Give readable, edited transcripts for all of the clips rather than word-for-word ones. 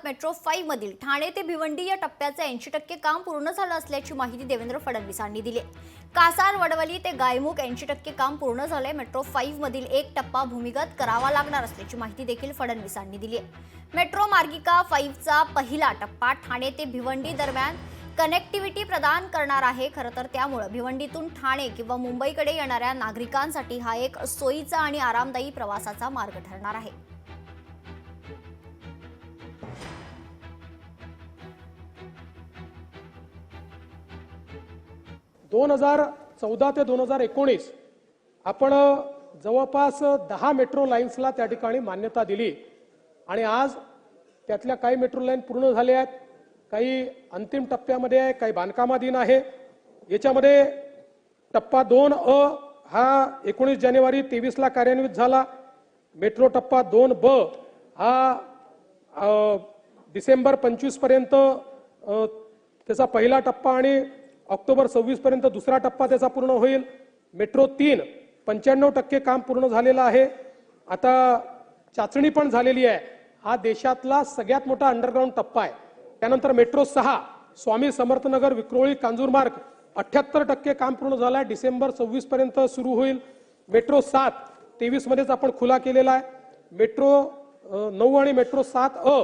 Metro 5 मधील ठाणे ते भिवंडी या टप्प्याचे 80% काम पूर्ण झालं असल्याची माहिती देवेंद्र फडणवीसांनी दिली आहे। कासार वडवली ते गायमुख 80% काम पूर्ण झाले। मेट्रो 5 मधील एक टप्पा भूमिगत करावा लागणार असल्याची माहिती देखील फडणवीसांनी दिली आहे। मेट्रो मार्गिका 5 चा पहिला टप्पा ठाणे ते भिवंडी दरम्यान कनेक्टिव्हिटी प्रदान करणार आहे। खरं तर त्यामुळे भिवंडीतून ठाणे किंवा मुंबईकडे येणाऱ्या नागरिकांसाठी हा एक सोयीचा आणि आरामदायी प्रवासाचा मार्ग ठरणार आहे। 2014 ते 2019 आपण जवळपास 10 मेट्रो लाईन्सला त्या ठिकाणी मान्यता दिली आणि आज त्यातल्या काही मेट्रो लाईन पूर्ण झाल्या आहेत, काही अंतिम टप्प्यामध्ये आहे, काही बांधकामाधीन आहे। याच्यामध्ये टप्पा 2A हा 19 जानेवारी 23 ला कार्यान्वित झाला। मेट्रो टप्पा 2B हा डिसेंबर 25 पर्यंत त्याचा पहिला टप्पा आणि ऑक्टोबर 26 पर्यंत दुसरा टप्पा त्याचा पूर्ण होईल। मेट्रो 3 95% काम पूर्ण झालेलं आहे। आता चाचणी पण झालेली आहे। हा देशातला सगळ्यात मोठा अंडरग्राउंड टप्पा आहे। त्यानंतर मेट्रो 6 स्वामी समर्थनगर विक्रोळी कांजूरमार्ग 78% काम पूर्ण झालं आहे, डिसेंबर 26 पर्यंत सुरू होईल। मेट्रो 7 23 मध्येच आपण खुला केलेला आहे। मेट्रो 9 आणि मेट्रो 7A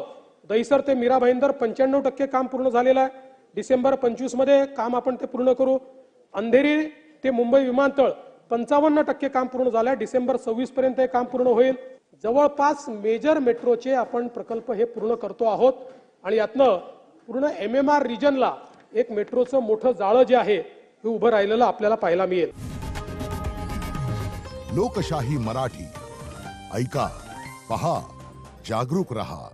दहिसर ते मीरा भाईंदर 95% काम पूर्ण झालेलं आहे, डिसेंबर 25 मध्ये काम आपण ते पूर्ण करू। अंधेरी ते मुंबई विमानतळ 55% काम पूर्ण झालंय, डिसेंबर 26 पर्यंत हे काम पूर्ण होईल। जवळपास मेजर मेट्रोचे आपण प्रकल्प हे पूर्ण करतो आहोत आणि यातनं पूर्ण MMR रिजनला एक मेट्रोचं मोठं जाळं जे आहे हे उभं राहिलेलं आपल्याला पाहायला मिळेल। लोकशाही मराठी ऐका, पहा, जागरूक रहा।